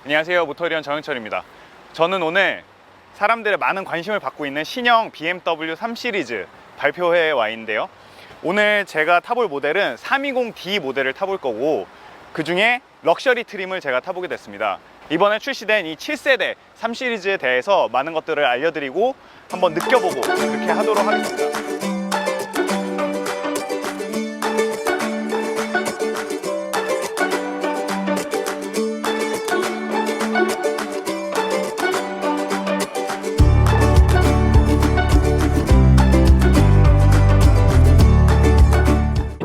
안녕하세요, 모터리언 정영철입니다. 저는 오늘 사람들의 많은 관심을 받고 있는 신형 BMW 3 시리즈 발표회에 와 있는데요. 오늘 제가 타볼 모델은 320D 모델을 타볼 거고, 그 중에 럭셔리 트림을 제가 타보게 됐습니다. 이번에 출시된 이 7세대 3 시리즈에 대해서 많은 것들을 알려드리고 한번 느껴보고 그렇게 하도록 하겠습니다.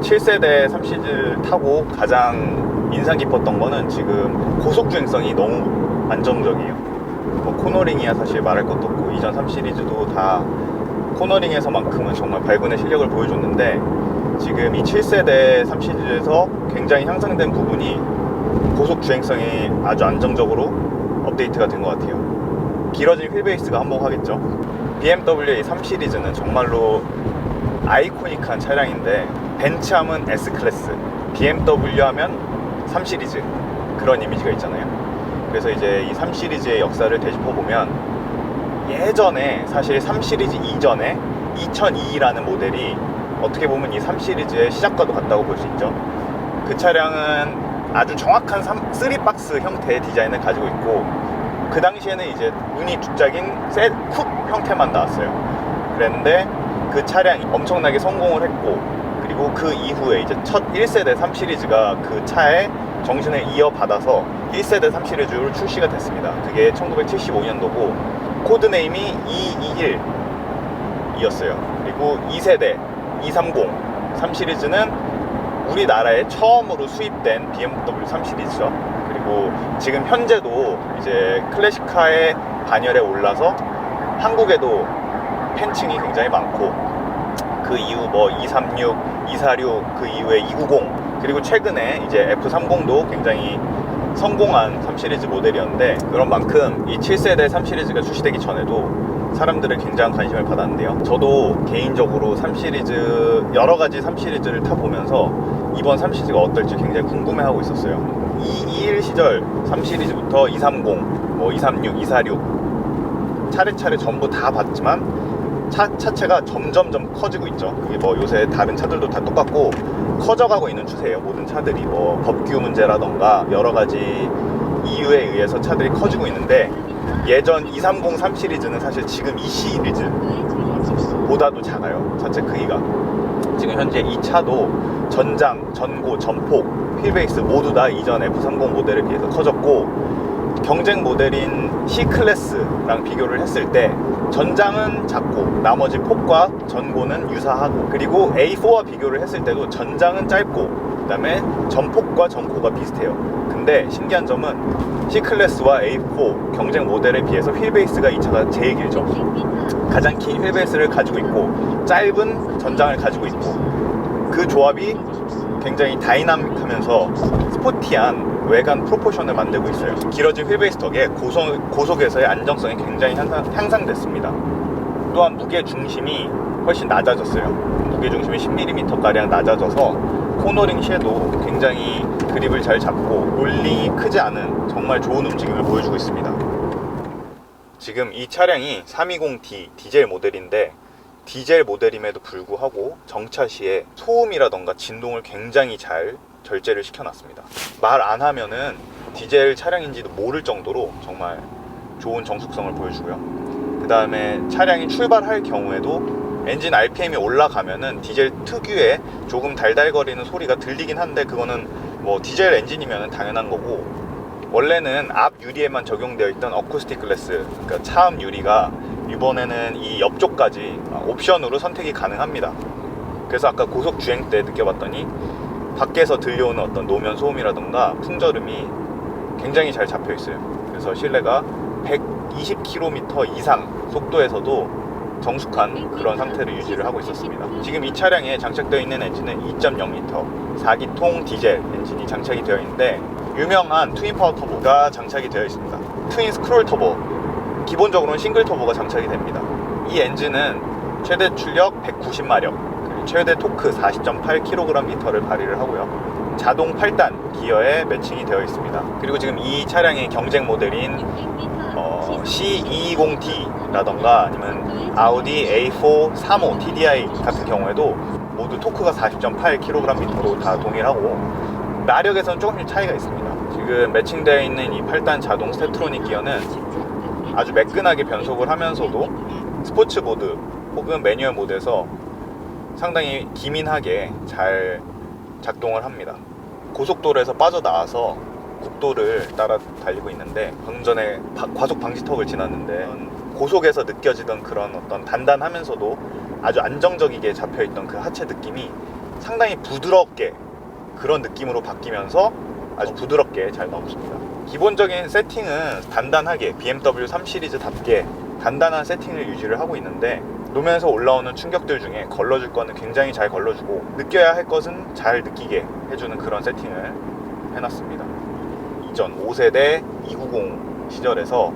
7세대 3 시리즈 타고 가장 인상 깊었던 거는 지금 고속주행성이 너무 안정적이에요. 뭐 코너링이야 사실 말할 것도 없고, 이전 3 시리즈도 다 코너링에서만큼은 정말 발군의 실력을 보여줬는데, 지금 이 7세대 3 시리즈에서 굉장히 향상된 부분이 고속주행성이 아주 안정적으로 업데이트가 된 것 같아요. 길어진 휠베이스가 한몫하겠죠. BMW의 3 시리즈는 정말로 아이코닉한 차량인데, 벤츠 하면 S클래스, BMW 하면 3 시리즈, 그런 이미지가 있잖아요. 그래서 이제 이 3 시리즈의 역사를 되짚어보면, 예전에 사실 3 시리즈 이전에 2002라는 모델이 어떻게 보면 이 3 시리즈의 시작과도 같다고 볼 수 있죠. 그 차량은 아주 정확한 3박스 형태의 디자인을 가지고 있고, 그 당시에는 이제 무늬 두짝인 쿱 형태만 나왔어요. 그랬는데 그 차량이 엄청나게 성공을 했고, 그리고 그 이후에 이제 첫 1세대 3 시리즈가 그 차의 정신을 이어받아서 1세대 3 시리즈로 출시가 됐습니다. 그게 1975년도고 코드네임이 221이었어요. 그리고 2세대 230 3 시리즈는 우리나라에 처음으로 수입된 BMW 3 시리즈죠. 그리고 지금 현재도 이제 클래식카의 반열에 올라서 한국에도 팬층이 굉장히 많고, 그 이후 뭐 236, 246, 그 이후에 290, 그리고 최근에 이제 F30도 굉장히 성공한 3 시리즈 모델이었는데, 그런 만큼 이 7세대 3 시리즈가 출시되기 전에도 사람들의 굉장한 관심을 받았는데요. 저도 개인적으로 3 시리즈, 여러 가지 3 시리즈를 타보면서 이번 3 시리즈가 어떨지 굉장히 궁금해하고 있었어요. 221 시절 3 시리즈부터 230, 뭐 236, 246 차례차례 전부 다 봤지만 차체가 점점점 커지고 있죠. 그게 뭐 요새 다른 차들도 다 똑같고 커져가고 있는 추세예요. 모든 차들이 뭐 법규 문제라던가 여러 가지 이유에 의해서 차들이 커지고 있는데, 예전 230 3 시리즈는 사실 지금 이 시리즈보다도 작아요. 차체 크기가. 지금 현재 이 차도 전장, 전고, 전폭, 휠베이스 모두 다 이전 F30 모델에 비해서 커졌고, 경쟁 모델인 C클래스랑 비교를 했을 때 전장은 작고 나머지 폭과 전고는 유사하고, 그리고 A4와 비교를 했을 때도 전장은 짧고 그 다음에 전폭과 전고가 비슷해요. 근데 신기한 점은 C클래스와 A4 경쟁 모델에 비해서 휠베이스가 이 차가 제일 길죠. 가장 긴 휠베이스를 가지고 있고 짧은 전장을 가지고 있고, 그 조합이 굉장히 다이나믹하면서 스포티한 외관 프로포션을 만들고 있어요. 길어진 휠베이스 덕에 고속에서의 안정성이 굉장히 향상됐습니다. 또한 무게 중심이 훨씬 낮아졌어요. 무게 중심이 10mm가량 낮아져서 코너링 시에도 굉장히 그립을 잘 잡고 롤링이 크지 않은 정말 좋은 움직임을 보여주고 있습니다. 지금 이 차량이 320D 디젤 모델인데, 디젤 모델임에도 불구하고 정차 시에 소음이라던가 진동을 굉장히 잘 절제를 시켜놨습니다. 말 안 하면은 디젤 차량인지도 모를 정도로 정말 좋은 정숙성을 보여주고요. 그 다음에 차량이 출발할 경우에도 엔진 RPM이 올라가면은 디젤 특유의 조금 달달거리는 소리가 들리긴 한데, 그거는 뭐 디젤 엔진이면 당연한 거고, 원래는 앞 유리에만 적용되어 있던 어쿠스틱 글래스, 그러니까 차음 유리가 이번에는 이 옆쪽까지 옵션으로 선택이 가능합니다. 그래서 아까 고속 주행 때 느껴봤더니 밖에서 들려오는 어떤 노면 소음이라던가 풍절음이 굉장히 잘 잡혀 있어요. 그래서 실내가 120km 이상 속도에서도 정숙한 그런 상태를 유지를 하고 있었습니다. 지금 이 차량에 장착되어 있는 엔진은 2.0L 4기통 디젤 엔진이 장착이 되어 있는데, 유명한 트윈 파워 터보가 장착이 되어 있습니다. 트윈 스크롤 터보, 기본적으로는 싱글 터보가 장착이 됩니다. 이 엔진은 최대 출력 190마력, 최대 토크 40.8kgm를 발휘를 하고요. 자동 8단 기어에 매칭이 되어 있습니다. 그리고 지금 이 차량의 경쟁 모델인 C220D 라던가 아니면 아우디 A4 35 TDI 같은 경우에도 모두 토크가 40.8kgm로 다 동일하고 마력에서는 조금씩 차이가 있습니다. 지금 매칭되어 있는 이 8단 자동 스태트로닉 기어는 아주 매끈하게 변속을 하면서도 스포츠 모드 혹은 매뉴얼 모드에서 상당히 기민하게 잘 작동을 합니다. 고속도로에서 빠져나와서 국도를 따라 달리고 있는데 방금 전에 과속 방지턱을 지났는데 고속에서 느껴지던 그런 어떤 단단하면서도 아주 안정적이게 잡혀있던 그 하체 느낌이 상당히 부드럽게 그런 느낌으로 바뀌면서 아주 부드럽게 잘 나옵니다. 기본적인 세팅은 단단하게 BMW 3 시리즈답게 단단한 세팅을 유지를 하고 있는데 노면에서 올라오는 충격들 중에 걸러줄 거는 굉장히 잘 걸러주고 느껴야 할 것은 잘 느끼게 해주는 그런 세팅을 해놨습니다. 이전 5세대 290 시절에서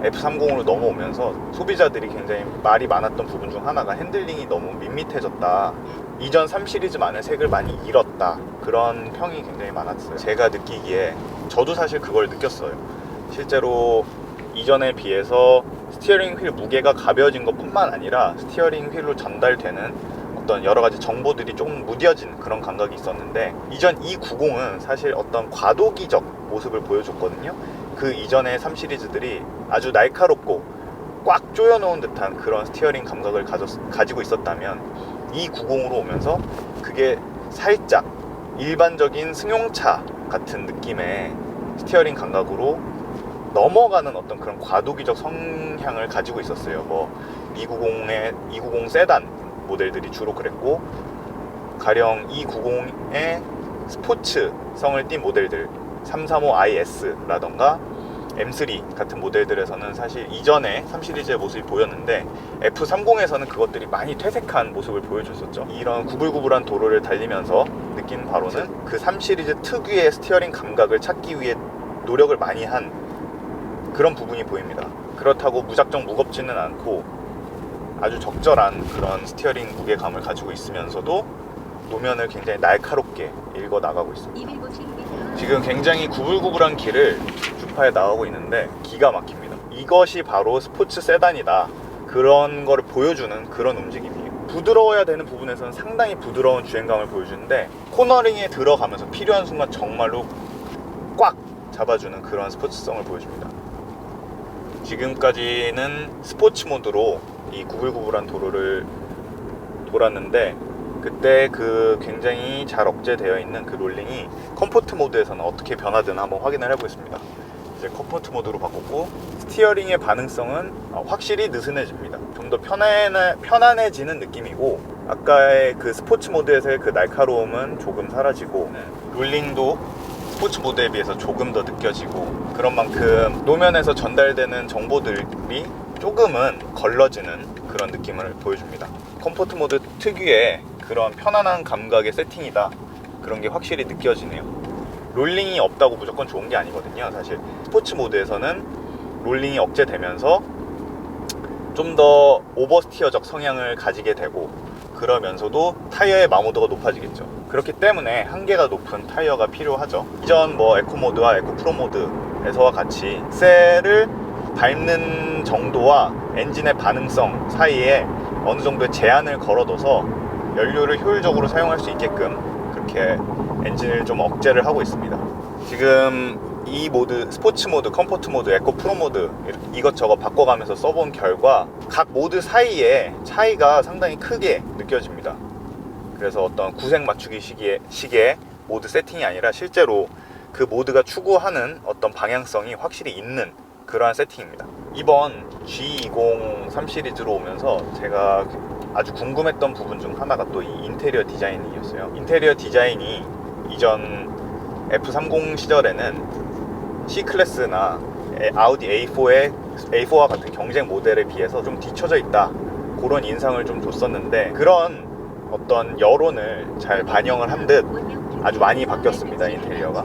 F30으로 넘어오면서 소비자들이 굉장히 말이 많았던 부분 중 하나가 핸들링이 너무 밋밋해졌다, 이전 3 시리즈만의 색을 많이 잃었다, 그런 평이 굉장히 많았어요. 제가 느끼기에 저도 사실 그걸 느꼈어요. 실제로 이전에 비해서 스티어링 휠 무게가 가벼워진 것뿐만 아니라 스티어링 휠로 전달되는 어떤 여러 가지 정보들이 조금 무뎌진 그런 감각이 있었는데, 이전 290은 사실 어떤 과도기적 모습을 보여줬거든요. 그 이전의 3 시리즈들이 아주 날카롭고 꽉 조여놓은 듯한 그런 스티어링 감각을 가지고 있었다면 290으로 오면서 그게 살짝 일반적인 승용차 같은 느낌의 스티어링 감각으로 넘어가는 어떤 그런 과도기적 성향을 가지고 있었어요. 뭐 290 세단 모델들이 주로 그랬고, 가령 290의 스포츠성을 띈 모델들 335IS 라던가 M3 같은 모델들에서는 사실 이전에 3 시리즈의 모습이 보였는데 F30에서는 그것들이 많이 퇴색한 모습을 보여줬었죠. 이런 구불구불한 도로를 달리면서 느낀 바로는 그 3 시리즈 특유의 스티어링 감각을 찾기 위해 노력을 많이 한 그런 부분이 보입니다. 그렇다고 무작정 무겁지는 않고 아주 적절한 그런 스티어링 무게감을 가지고 있으면서도 노면을 굉장히 날카롭게 읽어 나가고 있습니다. 지금 굉장히 구불구불한 길을 주파에 나가고 있는데 기가 막힙니다. 이것이 바로 스포츠 세단이다, 그런 거를 보여주는 그런 움직임이에요. 부드러워야 되는 부분에서는 상당히 부드러운 주행감을 보여주는데 코너링에 들어가면서 필요한 순간 정말로 꽉 잡아주는 그런 스포츠성을 보여줍니다. 지금까지는 스포츠 모드로 이 구불구불한 도로를 돌았는데, 그때 그 굉장히 잘 억제되어 있는 그 롤링이 컴포트 모드에서는 어떻게 변하든 한번 확인을 해보겠습니다. 이제 컴포트 모드로 바꿨고 스티어링의 반응성은 확실히 느슨해집니다. 좀 더 편안해지는 느낌이고, 아까의 그 스포츠 모드에서의 그 날카로움은 조금 사라지고 롤링도 스포츠 모드에 비해서 조금 더 느껴지고, 그런 만큼 노면에서 전달되는 정보들이 조금은 걸러지는 그런 느낌을 보여줍니다. 컴포트 모드 특유의 그런 편안한 감각의 세팅이다, 그런 게 확실히 느껴지네요. 롤링이 없다고 무조건 좋은 게 아니거든요. 사실 스포츠 모드에서는 롤링이 억제되면서 좀 더 오버스티어적 성향을 가지게 되고, 그러면서도 타이어의 마모도가 높아지겠죠. 그렇기 때문에 한계가 높은 타이어가 필요하죠. 이전 뭐 에코모드와 에코프로 모드에서와 같이 셀을 밟는 정도와 엔진의 반응성 사이에 어느 정도의 제한을 걸어둬서 연료를 효율적으로 사용할 수 있게끔 그렇게 엔진을 좀 억제를 하고 있습니다. 지금 이 모드, 스포츠 모드, 컴포트 모드, 에코 프로 모드 이것저것 바꿔가면서 써본 결과 각 모드 사이에 차이가 상당히 크게 느껴집니다. 그래서 어떤 구색 맞추기 식의 모드 세팅이 아니라 실제로 그 모드가 추구하는 어떤 방향성이 확실히 있는 그러한 세팅입니다. 이번 G20 3 시리즈로 오면서 제가 아주 궁금했던 부분 중 하나가 또 이 인테리어 디자인이었어요. 인테리어 디자인이 이전 F30 시절에는 C클래스나 아우디 A4와 같은 경쟁 모델에 비해서 좀 뒤처져 있다, 그런 인상을 좀 줬었는데, 그런 어떤 여론을 잘 반영을 한 듯 아주 많이 바뀌었습니다. 인테리어가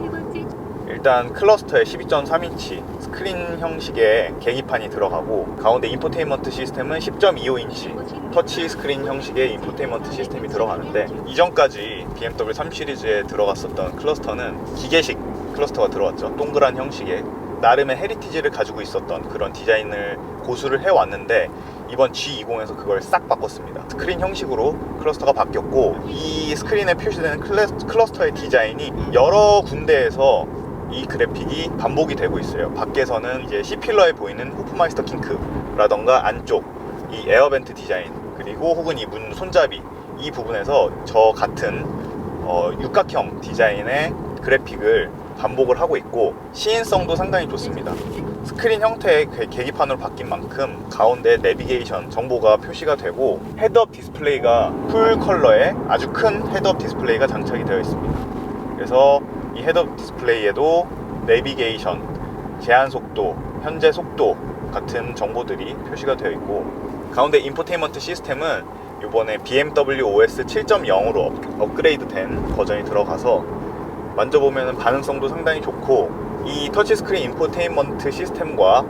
일단 클러스터에 12.3인치 스크린 형식의 계기판이 들어가고, 가운데 인포테인먼트 시스템은 10.25인치 터치 스크린 형식의 인포테인먼트 시스템이 들어가는데, 이전까지 BMW 3 시리즈에 들어갔었던 클러스터는 기계식 클러스터가 들어왔죠. 동그란 형식의 나름의 헤리티지를 가지고 있었던 그런 디자인을 고수를 해왔는데, 이번 G20에서 그걸 싹 바꿨습니다. 스크린 형식으로 클러스터가 바뀌었고, 이 스크린에 표시되는 클러스터의 디자인이 여러 군데에서 이 그래픽이 반복이 되고 있어요. 밖에서는 이제 C필러에 보이는 호프마이스터 킹크라던가 안쪽 이 에어벤트 디자인, 그리고 혹은 이 문 손잡이 이 부분에서 저 같은 육각형 디자인의 그래픽을 반복을 하고 있고, 시인성도 상당히 좋습니다. 스크린 형태의 계기판으로 바뀐 만큼 가운데 내비게이션 정보가 표시가 되고, 헤드업 디스플레이가 풀 컬러의 아주 큰 헤드업 디스플레이가 장착이 되어 있습니다. 그래서 이 헤드업 디스플레이에도 내비게이션, 제한 속도, 현재 속도 같은 정보들이 표시가 되어 있고, 가운데 인포테인먼트 시스템은 이번에 BMW OS 7.0으로 업그레이드 된 버전이 들어가서 만져보면 반응성도 상당히 좋고, 이 터치스크린 인포테인먼트 시스템과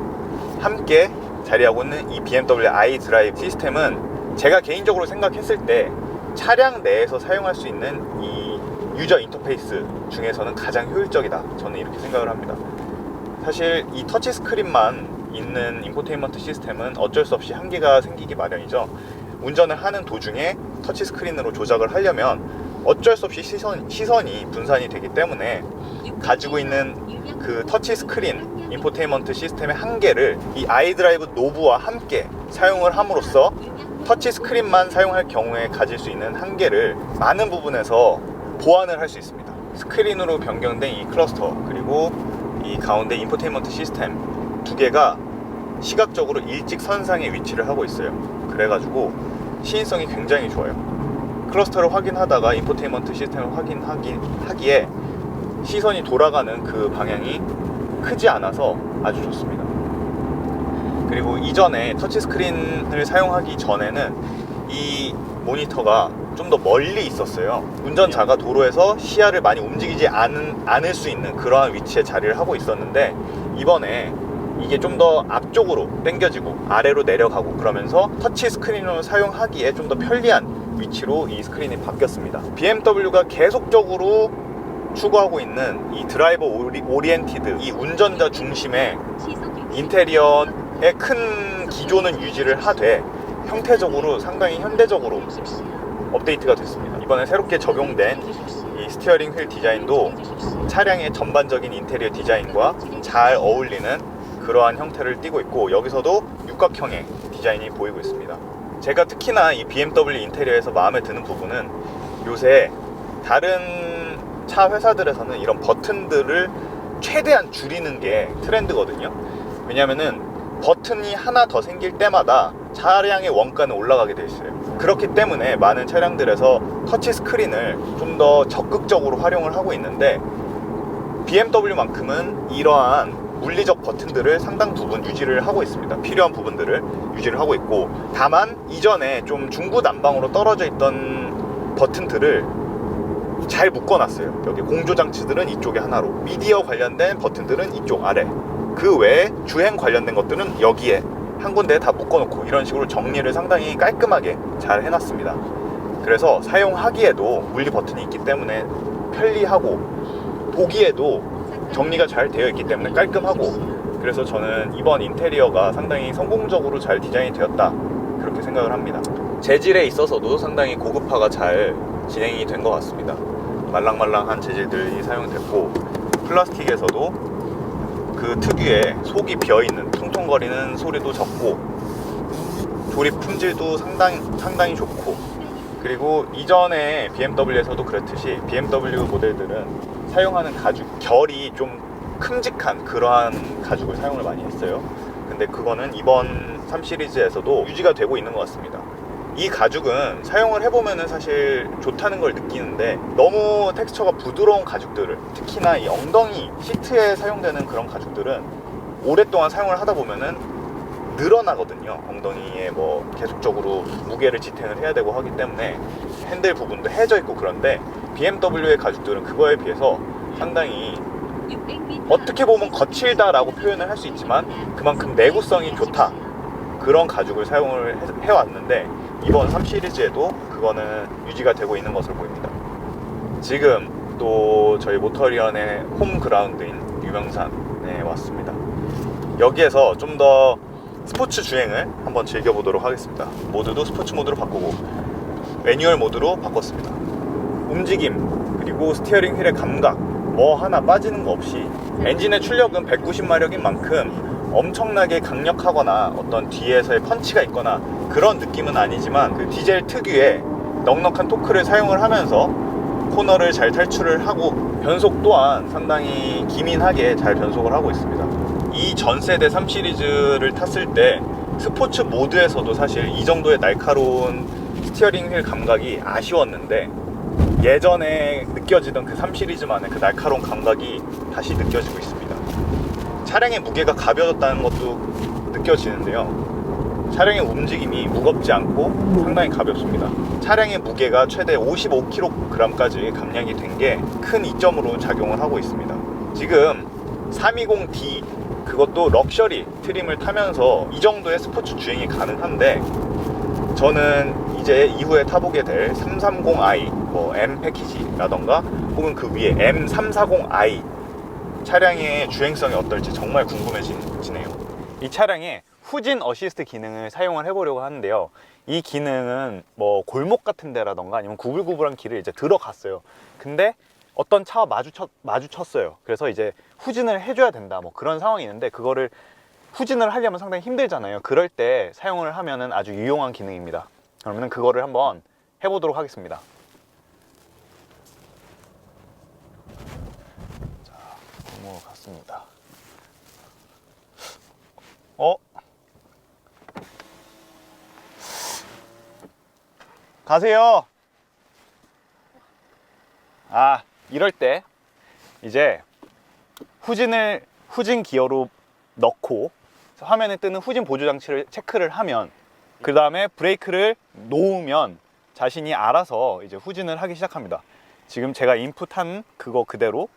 함께 자리하고 있는 이 BMW iDrive 시스템은 제가 개인적으로 생각했을 때 차량 내에서 사용할 수 있는 이 유저 인터페이스 중에서는 가장 효율적이다, 저는 이렇게 생각을 합니다. 사실 이 터치스크린만 있는 인포테인먼트 시스템은 어쩔 수 없이 한계가 생기기 마련이죠. 운전을 하는 도중에 터치스크린으로 조작을 하려면 어쩔 수 없이 시선이 분산이 되기 때문에 가지고 있는 그 터치스크린 인포테인먼트 시스템의 한계를 이 iDrive 노브와 함께 사용을 함으로써 터치스크린만 사용할 경우에 가질 수 있는 한계를 많은 부분에서 보완을 할 수 있습니다. 스크린으로 변경된 이 클러스터, 그리고 이 가운데 인포테인먼트 시스템 두 개가 시각적으로 일직선상에 위치를 하고 있어요. 그래가지고 시인성이 굉장히 좋아요. 클러스터를 확인하다가 인포테인먼트 시스템을 확인하기에 시선이 돌아가는 그 방향이 크지 않아서 아주 좋습니다. 그리고 이전에 터치스크린을 사용하기 전에는 이 모니터가 좀 더 멀리 있었어요. 운전자가 도로에서 시야를 많이 움직이지 않을 수 있는 그러한 위치에 자리를 하고 있었는데, 이번에 이게 좀 더 앞쪽으로 당겨지고 아래로 내려가고 그러면서 터치 스크린으로 사용하기에 좀 더 편리한 위치로 이 스크린이 바뀌었습니다. BMW가 계속적으로 추구하고 있는 이 드라이버 오리엔티드, 이 운전자 중심의 인테리어의 큰 기조는 유지를 하되 형태적으로 상당히 현대적으로 업데이트가 됐습니다. 이번에 새롭게 적용된 이 스티어링 휠 디자인도 차량의 전반적인 인테리어 디자인과 잘 어울리는 그러한 형태를 띠고 있고, 여기서도 육각형의 디자인이 보이고 있습니다. 제가 특히나 이 BMW 인테리어에서 마음에 드는 부분은, 요새 다른 차 회사들에서는 이런 버튼들을 최대한 줄이는 게 트렌드거든요. 왜냐면은 버튼이 하나 더 생길 때마다 차량의 원가는 올라가게 돼 있어요. 그렇기 때문에 많은 차량들에서 터치 스크린을 좀 더 적극적으로 활용을 하고 있는데, BMW만큼은 이러한 물리적 버튼들을 상당 부분 유지를 하고 있습니다. 필요한 부분들을 유지를 하고 있고, 다만 이전에 좀 중구난방으로 떨어져 있던 버튼들을 잘 묶어놨어요. 여기 공조장치들은 이쪽에 하나로, 미디어 관련된 버튼들은 이쪽 아래, 그 외에 주행 관련된 것들은 여기에 한 군데에 다 묶어놓고, 이런 식으로 정리를 상당히 깔끔하게 잘 해놨습니다. 그래서 사용하기에도 물리 버튼이 있기 때문에 편리하고, 보기에도 정리가 잘 되어 있기 때문에 깔끔하고, 그래서 저는 이번 인테리어가 상당히 성공적으로 잘 디자인이 되었다, 그렇게 생각을 합니다. 재질에 있어서도 상당히 고급화가 잘 진행이 된 것 같습니다. 말랑말랑한 재질들이 사용됐고, 플라스틱에서도 그 특유의 속이 비어있는 퉁퉁거리는 소리도 적고, 조립 품질도 상당히 좋고, 그리고 이전에 BMW에서도 그랬듯이 BMW 모델들은 사용하는 가죽 결이 좀 큼직한 그러한 가죽을 사용을 많이 했어요. 근데 그거는 이번 3 시리즈에서도 유지가 되고 있는 것 같습니다. 이 가죽은 사용을 해보면 사실 좋다는 걸 느끼는데, 너무 텍스처가 부드러운 가죽들을, 특히나 이 엉덩이 시트에 사용되는 그런 가죽들은 오랫동안 사용을 하다 보면은 늘어나거든요. 엉덩이에 뭐 계속적으로 무게를 지탱을 해야 되고 하기 때문에 핸들 부분도 해져 있고, 그런데 BMW의 가죽들은 그거에 비해서 상당히 어떻게 보면 거칠다라고 표현을 할 수 있지만 그만큼 내구성이 좋다, 그런 가죽을 사용을 해왔는데, 이번 3 시리즈에도 그거는 유지가 되고 있는 것으로 보입니다. 지금 또 저희 모터리언의 홈그라운드인 유명산에 왔습니다. 여기에서 좀 더 스포츠 주행을 한번 즐겨보도록 하겠습니다. 모드도 스포츠 모드로 바꾸고 매뉴얼 모드로 바꿨습니다. 움직임 그리고 스티어링 휠의 감각 뭐 하나 빠지는 거 없이 엔진의 출력은 190마력인 만큼 엄청나게 강력하거나 어떤 뒤에서의 펀치가 있거나 그런 느낌은 아니지만 그 디젤 특유의 넉넉한 토크를 사용을 하면서 코너를 잘 탈출을 하고 변속 또한 상당히 기민하게 잘 변속을 하고 있습니다. 이 전 세대 3 시리즈를 탔을 때 스포츠 모드에서도 사실 이 정도의 날카로운 스티어링 휠 감각이 아쉬웠는데 예전에 느껴지던 그 3 시리즈만의 그 날카로운 감각이 다시 느껴지고 있습니다. 차량의 무게가 가벼워졌다는 것도 느껴지는데요. 차량의 움직임이 무겁지 않고 상당히 가볍습니다. 차량의 무게가 최대 55kg까지 감량이 된 게 큰 이점으로 작용을 하고 있습니다. 지금 320D 그것도 럭셔리 트림을 타면서 이 정도의 스포츠 주행이 가능한데 저는 이제 이후에 타보게 될 330i 뭐 M 패키지라던가 혹은 그 위에 M340i 차량의 주행성이 어떨지 정말 궁금해지네요. 이 차량에 후진 어시스트 기능을 사용을 해보려고 하는데요. 이 기능은 뭐 골목 같은 데라던가 아니면 구불구불한 길을 이제 들어갔어요. 근데 어떤 차와 마주쳤어요. 그래서 이제 후진을 해줘야 된다 뭐 그런 상황이 있는데 그거를 후진을 하려면 상당히 힘들잖아요. 그럴 때 사용을 하면은 아주 유용한 기능입니다. 그러면 그거를 한번 해보도록 하겠습니다. 자, 넘어갔습니다. 가세요. 이럴 때 이제 후진 기어로 넣고 화면에 뜨는 후진 보조 장치를 체크를 하면 그 다음에 브레이크를 놓으면 자신이 알아서 이제 후진을 하기 시작합니다. 지금 제가 인풋한 그거 그대로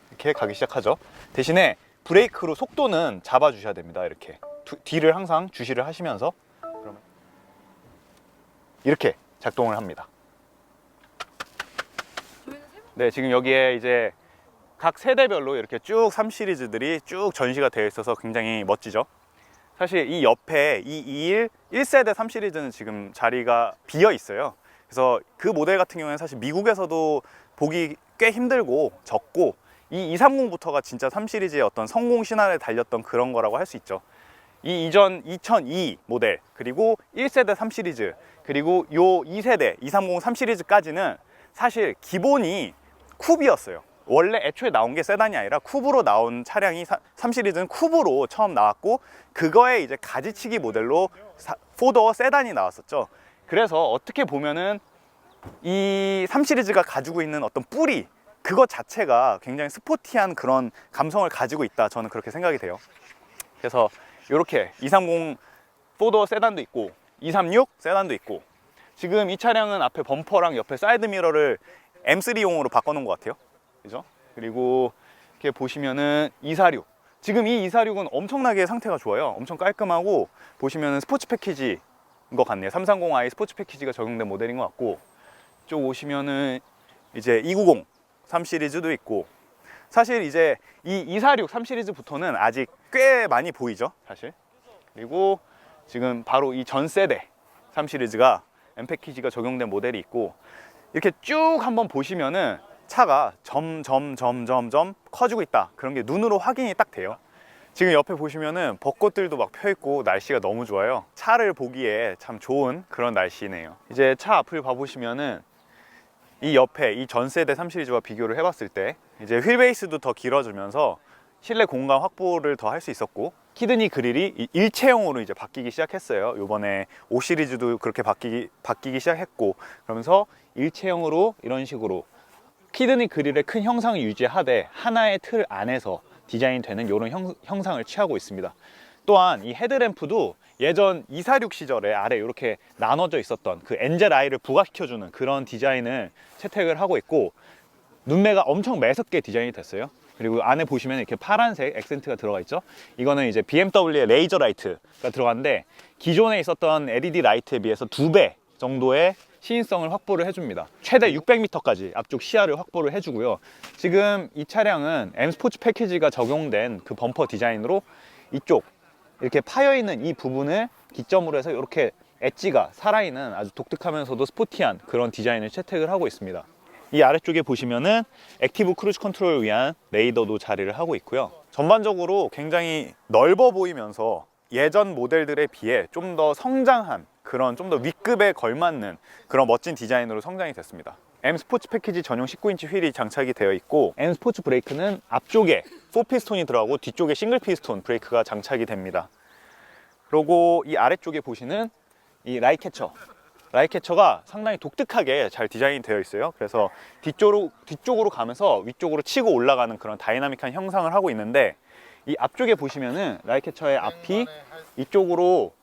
이렇게 가기 시작하죠. 대신에 브레이크로 속도는 잡아 주셔야 됩니다. 이렇게 D를 항상 주시를 하시면서 그러면 이렇게 작동을 합니다. 네, 지금 여기에 이제 각 세대별로 이렇게 쭉 3 시리즈들이 쭉 전시가 되어 있어서 굉장히 멋지죠. 사실 이 옆에 이 1세대 3 시리즈는 지금 자리가 비어 있어요. 그래서 그 모델 같은 경우에는 사실 미국에서도 보기 꽤 힘들고 적고 이 230부터가 진짜 3 시리즈의 어떤 성공 신화를 달렸던 그런 거라고 할 수 있죠. 이 이전 2002 모델 그리고 1세대 3 시리즈 그리고 요 2세대 230 3 시리즈까지는 사실 기본이 쿱이었어요. 원래 애초에 나온 게 세단이 아니라 쿱으로 나온 차량이 3 시리즈는 쿱으로 처음 나왔고 그거에 이제 가지치기 모델로 4도어 세단이 나왔었죠. 그래서 어떻게 보면은 이 3 시리즈가 가지고 있는 어떤 뿌리 그것 자체가 굉장히 스포티한 그런 감성을 가지고 있다, 저는 그렇게 생각이 돼요. 그래서 이렇게 230 4도어 세단도 있고 236 세단도 있고 지금 이 차량은 앞에 범퍼랑 옆에 사이드 미러를 M3용으로 바꿔놓은 것 같아요. 그죠? 그리고 이렇게 보시면은 246 지금 이 246은 엄청나게 상태가 좋아요. 엄청 깔끔하고 보시면은 스포츠 패키지인 것 같네요. 330i 스포츠 패키지가 적용된 모델인 것 같고 쭉 오시면은 이제 290 3 시리즈도 있고 사실 이제 이 246 3 시리즈부터는 아직 꽤 많이 보이죠, 사실. 그리고 지금 바로 이 전 세대 3 시리즈가 M 패키지가 적용된 모델이 있고 이렇게 쭉 한번 보시면은 차가 점점 커지고 있다, 그런 게 눈으로 확인이 딱 돼요. 지금 옆에 보시면은 벚꽃들도 막 펴있고 날씨가 너무 좋아요. 차를 보기에 참 좋은 그런 날씨네요. 이제 차 앞을 봐보시면은 이 옆에 이 전 세대 3 시리즈와 비교를 해봤을 때 이제 휠베이스도 더 길어지면서 실내 공간 확보를 더 할 수 있었고 키드니 그릴이 일체형으로 이제 바뀌기 시작했어요. 이번에 5 시리즈도 그렇게 바뀌기 시작했고 그러면서 일체형으로 이런 식으로 키드니 그릴의 큰 형상을 유지하되 하나의 틀 안에서 디자인되는 이런 형상을 취하고 있습니다. 또한 이 헤드램프도 예전 246 시절에 아래 이렇게 나눠져 있었던 그 엔젤 아이를 부각시켜주는 그런 디자인을 채택을 하고 있고 눈매가 엄청 매섭게 디자인이 됐어요. 그리고 안에 보시면 이렇게 파란색 액센트가 들어가 있죠. 이거는 이제 BMW의 레이저 라이트가 들어갔는데 기존에 있었던 LED 라이트에 비해서 2배 정도의 시인성을 확보를 해줍니다. 최대 600m까지 앞쪽 시야를 확보를 해주고요. 지금 이 차량은 M 스포츠 패키지가 적용된 그 범퍼 디자인으로 이쪽 이렇게 파여있는 이 부분을 기점으로 해서 이렇게 엣지가 살아있는 아주 독특하면서도 스포티한 그런 디자인을 채택을 하고 있습니다. 이 아래쪽에 보시면은 액티브 크루즈 컨트롤을 위한 레이더도 자리를 하고 있고요. 전반적으로 굉장히 넓어 보이면서 예전 모델들에 비해 좀 더 성장한 그런 좀 더 윗급에 걸맞는 그런 멋진 디자인으로 성장이 됐습니다. M 스포츠 패키지 전용 19인치 휠이 장착이 되어 있고 M 스포츠 브레이크는 앞쪽에 4피스톤이 들어가고 뒤쪽에 싱글 피스톤 브레이크가 장착이 됩니다. 그리고 이 아래쪽에 보시는 이 라이캐쳐가 상당히 독특하게 잘 디자인이 되어 있어요. 그래서 뒤쪽으로 가면서 위쪽으로 치고 올라가는 그런 다이나믹한 형상을 하고 있는데, 이 앞쪽에 보시면은 라이캐쳐의 앞이 이쪽으로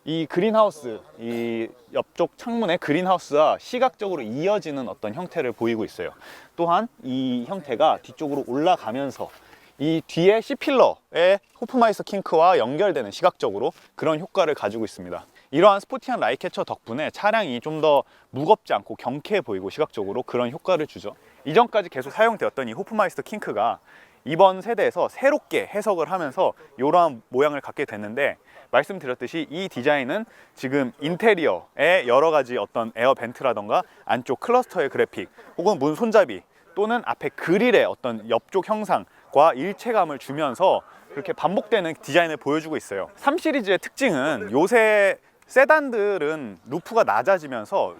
이 그린하우스, 이 옆쪽 창문의 그린하우스와 시각적으로 이어지는 어떤 형태를 보이고 있어요. 또한 이 형태가 뒤쪽으로 올라가면서 이 뒤에 C필러의 호프마이스터 킹크와 연결되는 시각적으로 그런 효과를 가지고 있습니다. 이러한 스포티한 라이캐쳐 덕분에 차량이 좀 더 무겁지 않고 경쾌해 보이고 시각적으로 그런 효과를 주죠. 이전까지 계속 사용되었던 이 호프마이스터 킹크가 이번 세대에서 새롭게 해석을 하면서 이러한 모양을 갖게 됐는데, 말씀드렸듯이 이 디자인은 지금 인테리어의 여러 가지 어떤 에어 벤트라던가 안쪽 클러스터의 그래픽 혹은 문 손잡이 또는 앞에 그릴의 어떤 옆쪽 형상과 일체감을 주면서 그렇게 반복되는 디자인을 보여주고 있어요. 3 시리즈의 특징은 요새 세단들은 루프가 낮아지면서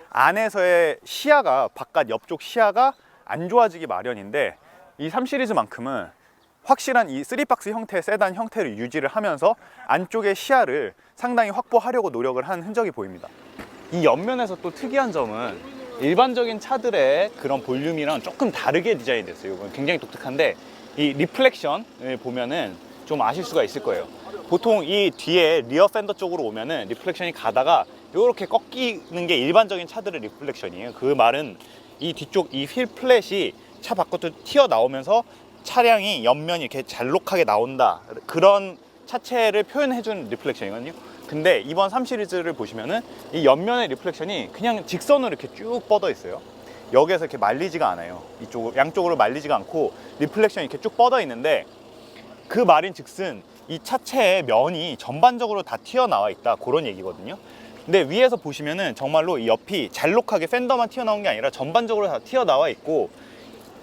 안에서의 시야가, 바깥 옆쪽 시야가 안 좋아지기 마련인데, 이 3 시리즈만큼은 확실한 이 3박스 형태의 세단 형태를 유지를 하면서 안쪽의 시야를 상당히 확보하려고 노력을 한 흔적이 보입니다. 이 옆면에서 또 특이한 점은 일반적인 차들의 그런 볼륨이랑 조금 다르게 디자인이 됐어요. 이건 굉장히 독특한데, 이 리플렉션을 보면은 좀 아실 수가 있을 거예요. 보통 이 뒤에 리어 팬더 쪽으로 오면은 리플렉션이 가다가 이렇게 꺾이는 게 일반적인 차들의 리플렉션이에요. 그 말은 이 뒤쪽 이 휠 플랫이 차 밖으로 튀어나오면서 차량이 옆면이 이렇게 잘록하게 나온다, 그런 차체를 표현해주는 리플렉션이거든요. 근데 이번 3 시리즈를 보시면은 이 옆면의 리플렉션이 그냥 직선으로 이렇게 쭉 뻗어 있어요. 여기에서 이렇게 말리지가 않아요. 양쪽으로 말리지가 않고 리플렉션이 이렇게 쭉 뻗어 있는데, 그 말인 즉슨 이 차체의 면이 전반적으로 다 튀어나와 있다, 그런 얘기거든요. 근데 위에서 보시면은 정말로 이 옆이 잘록하게 팬더만 튀어나온 게 아니라 전반적으로 다 튀어나와 있고,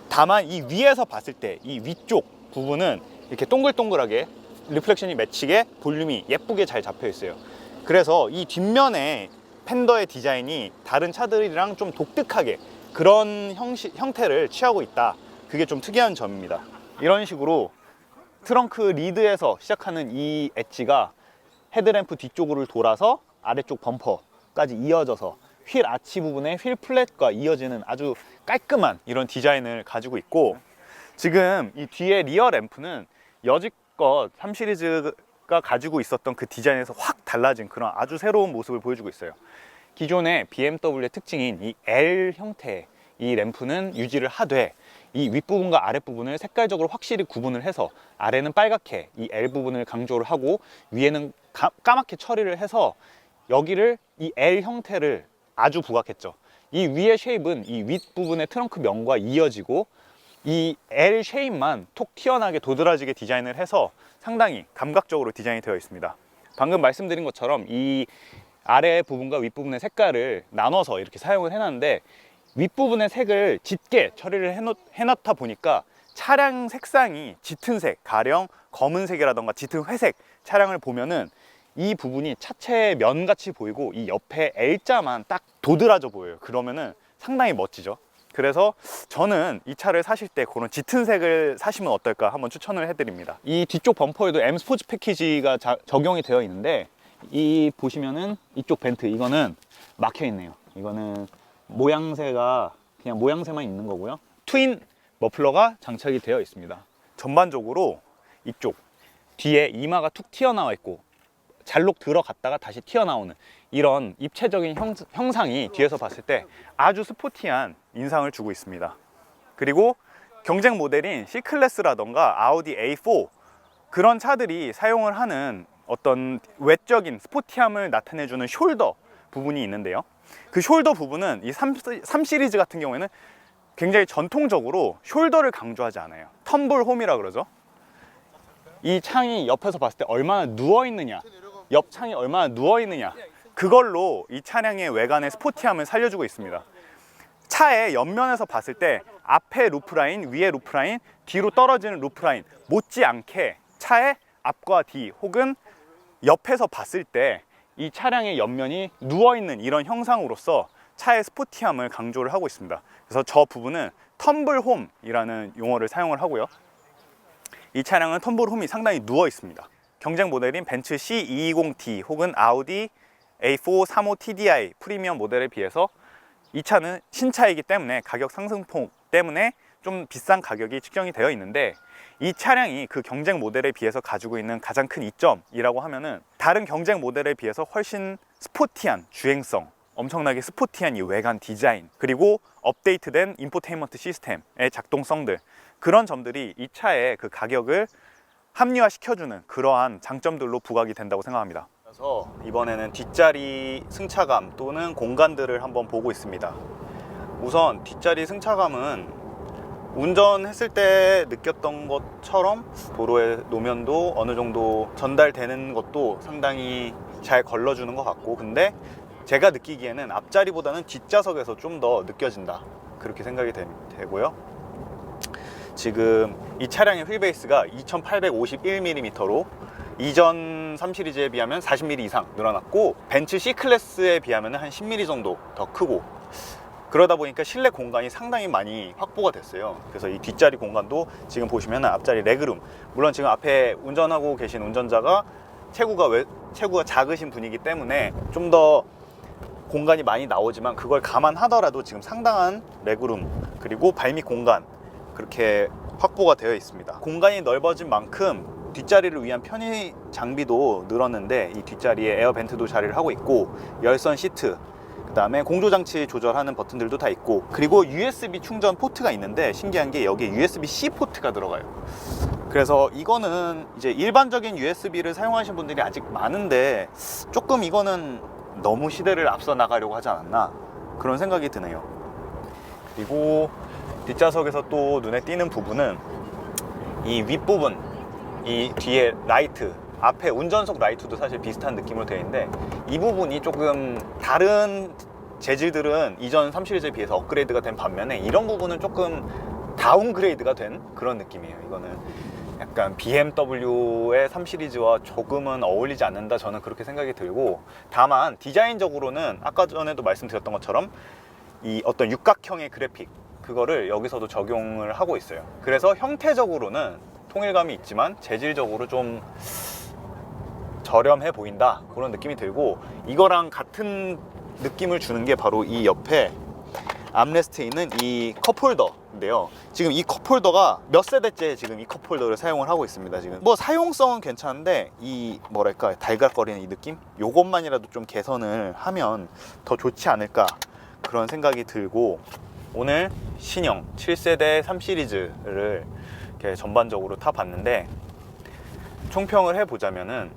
다만 이 위에서 봤을 때 이 위쪽 부분은 이렇게 동글동글하게 리플렉션이 맺히게 볼륨이 예쁘게 잘 잡혀 있어요. 그래서 이 뒷면에 팬더의 디자인이 다른 차들이랑 좀 독특하게 그런 형태를 취하고 있다, 그게 좀 특이한 점입니다. 이런 식으로 트렁크 리드에서 시작하는 이 엣지가 헤드램프 뒤쪽으로 돌아서 아래쪽 범퍼까지 이어져서 휠 아치 부분에 휠 플랫과 이어지는 아주 깔끔한 이런 디자인을 가지고 있고, 지금 이 뒤에 리어 램프는 여지껏 3 시리즈가 가지고 있었던 그 디자인에서 확 달라진 그런 아주 새로운 모습을 보여주고 있어요. 기존의 BMW의 특징인 이 L 형태의 이 램프는 유지를 하되, 이 윗부분과 아랫부분을 색깔적으로 확실히 구분을 해서 아래는 빨갛게 이 L 부분을 강조를 하고 위에는 까맣게 처리를 해서 여기를 이 L 형태를 아주 부각했죠. 이 위의 쉐입은 이 윗부분의 트렁크 면과 이어지고, 이 L 쉐입만 톡 튀어나게 도드라지게 디자인을 해서 상당히 감각적으로 디자인이 되어 있습니다. 방금 말씀드린 것처럼 이 아래 부분과 윗부분의 색깔을 나눠서 이렇게 사용을 해놨는데, 윗부분의 색을 짙게 처리를 해놓다 보니까 차량 색상이 짙은 색, 가령 검은색이라던가 짙은 회색 차량을 보면은 이 부분이 차체의 면같이 보이고 이 옆에 L자만 딱 도드라져 보여요. 그러면은 상당히 멋지죠. 그래서 저는 이 차를 사실 때 그런 짙은 색을 사시면 어떨까 한번 추천을 해드립니다. 이 뒤쪽 범퍼에도 M 스포츠 패키지가 적용이 되어 있는데, 이 보시면은 이쪽 벤트, 이거는 막혀 있네요. 이거는 모양새가 그냥 모양새만 있는 거고요. 트윈 머플러가 장착이 되어 있습니다. 전반적으로 이쪽 뒤에 이마가 툭 튀어나와 있고 잘록 들어갔다가 다시 튀어나오는 이런 입체적인 형상이 뒤에서 봤을 때 아주 스포티한 인상을 주고 있습니다. 그리고 경쟁 모델인 C클래스라던가 아우디 A4 그런 차들이 사용을 하는 어떤 외적인 스포티함을 나타내주는 숄더 부분이 있는데요. 그 숄더 부분은 이 3 시리즈 같은 경우에는 굉장히 전통적으로 숄더를 강조하지 않아요. 텀블 홈이라 그러죠. 이 창이 옆에서 봤을 때 얼마나 누워 있느냐, 옆 창이 얼마나 누워 있느냐, 그걸로 이 차량의 외관의 스포티함을 살려주고 있습니다. 차의 옆면에서 봤을 때 앞에 루프라인, 위에 루프라인, 뒤로 떨어지는 루프라인 못지않게 차의 앞과 뒤 혹은 옆에서 봤을 때 이 차량의 옆면이 누워있는 이런 형상으로서 차의 스포티함을 강조를 하고 있습니다. 그래서 저 부분은 텀블홈이라는 용어를 사용을 하고요. 이 차량은 텀블홈이 상당히 누워 있습니다. 경쟁 모델인 벤츠 C220D 혹은 아우디 A4 35 TDI 프리미엄 모델에 비해서 이 차는 신차이기 때문에 가격 상승폭 때문에 좀 비싼 가격이 측정이 되어 있는데, 이 차량이 그 경쟁 모델에 비해서 가지고 있는 가장 큰 이점이라고 하면은 다른 경쟁 모델에 비해서 훨씬 스포티한 주행성, 엄청나게 스포티한 이 외관 디자인, 그리고 업데이트된 인포테인먼트 시스템의 작동성들, 그런 점들이 이 차의 그 가격을 합리화시켜주는 그러한 장점들로 부각이 된다고 생각합니다. 그래서 이번에는 뒷자리 승차감 또는 공간들을 한번 보고 있습니다. 우선 뒷자리 승차감은 운전했을 때 느꼈던 것처럼 도로의 노면도 어느 정도 전달되는 것도 상당히 잘 걸러주는 것 같고, 근데 제가 느끼기에는 앞자리보다는 뒷좌석에서 좀 더 느껴진다, 그렇게 생각이 되고요. 지금 이 차량의 휠베이스가 2851mm로 이전 3 시리즈에 비하면 40mm 이상 늘어났고, 벤츠 C클래스에 비하면 한 10mm 정도 더 크고, 그러다 보니까 실내 공간이 상당히 많이 확보가 됐어요. 그래서 이 뒷자리 공간도 지금 보시면 앞자리 레그룸, 물론 지금 앞에 운전하고 계신 운전자가 체구가 작으신 분이기 때문에 좀 더 공간이 많이 나오지만, 그걸 감안하더라도 지금 상당한 레그룸 그리고 발밑 공간 그렇게 확보가 되어 있습니다. 공간이 넓어진 만큼 뒷자리를 위한 편의 장비도 늘었는데, 이 뒷자리에 에어 벤트도 자리를 하고 있고, 열선 시트, 그 다음에 공조장치 조절하는 버튼들도 다 있고, 그리고 USB 충전 포트가 있는데 신기한 게 여기에 USB-C 포트가 들어가요. 그래서 이거는 이제 일반적인 USB를 사용하시는 분들이 아직 많은데, 조금 이거는 너무 시대를 앞서 나가려고 하지 않았나, 그런 생각이 드네요. 그리고 뒷좌석에서 또 눈에 띄는 부분은 이 윗부분, 이 뒤에 라이트, 앞에 운전석 라이트도 사실 비슷한 느낌으로 되어 있는데, 이 부분이 조금 다른 재질들은 이전 3 시리즈에 비해서 업그레이드가 된 반면에 이런 부분은 조금 다운그레이드가 된 그런 느낌이에요. 이거는 약간 BMW의 3 시리즈와 조금은 어울리지 않는다, 저는 그렇게 생각이 들고, 다만 디자인적으로는 아까 전에도 말씀드렸던 것처럼 이 어떤 육각형의 그래픽, 그거를 여기서도 적용을 하고 있어요. 그래서 형태적으로는 통일감이 있지만 재질적으로 좀 저렴해 보인다, 그런 느낌이 들고, 이거랑 같은 느낌을 주는 게 바로 이 옆에 암레스트에 있는 이 컵홀더인데요. 지금 이 컵홀더가 몇 세대째 지금 이 컵홀더를 사용을 하고 있습니다. 지금 뭐 사용성은 괜찮은데 이 뭐랄까 달걀거리는 이 느낌? 요것만이라도 좀 개선을 하면 더 좋지 않을까, 그런 생각이 들고, 오늘 신형 7세대 3 시리즈를 이렇게 전반적으로 타봤는데, 총평을 해보자면은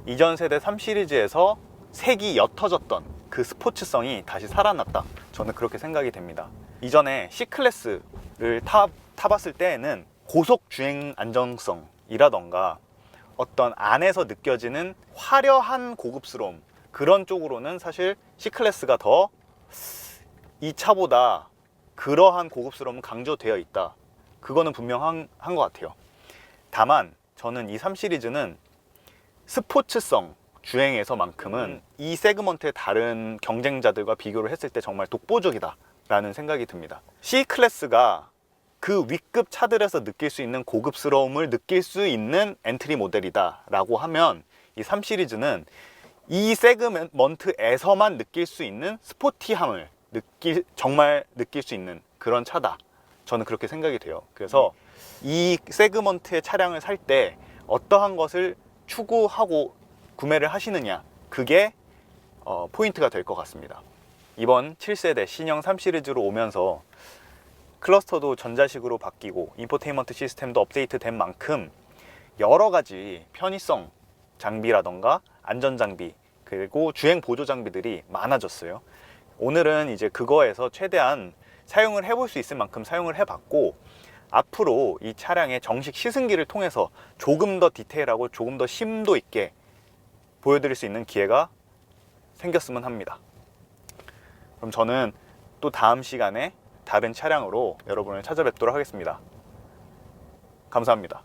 이전 세대 3 시리즈에서 색이 옅어졌던 그 스포츠성이 다시 살아났다, 저는 그렇게 생각이 됩니다. 이전에 C클래스를 타봤을 때에는 고속 주행 안정성이라던가 어떤 안에서 느껴지는 화려한 고급스러움, 그런 쪽으로는 사실 C클래스가 더 이 차보다 그러한 고급스러움은 강조되어 있다, 그거는 분명한 것 같아요. 다만 저는 이 3 시리즈는 스포츠성 주행에서만큼은 이 세그먼트의 다른 경쟁자들과 비교를 했을 때 정말 독보적이다 라는 생각이 듭니다. C클래스가 그 윗급 차들에서 느낄 수 있는 고급스러움을 느낄 수 있는 엔트리 모델이다 라고 하면, 이 3 시리즈는 이 세그먼트에서만 느낄 수 있는 스포티함을 정말 느낄 수 있는 그런 차다, 저는 그렇게 생각이 돼요. 그래서 이 세그먼트의 차량을 살 때 어떠한 것을 추구하고 구매를 하시느냐, 그게 포인트가 될 것 같습니다. 이번 7세대 신형 3 시리즈로 오면서 클러스터도 전자식으로 바뀌고 인포테인먼트 시스템도 업데이트된 만큼 여러 가지 편의성 장비라던가 안전 장비 그리고 주행 보조 장비들이 많아졌어요. 오늘은 이제 그거에서 최대한 사용을 해볼 수 있을 만큼 사용을 해봤고, 앞으로 이 차량의 정식 시승기를 통해서 조금 더 디테일하고 조금 더 심도 있게 보여드릴 수 있는 기회가 생겼으면 합니다. 그럼 저는 또 다음 시간에 다른 차량으로 여러분을 찾아뵙도록 하겠습니다. 감사합니다.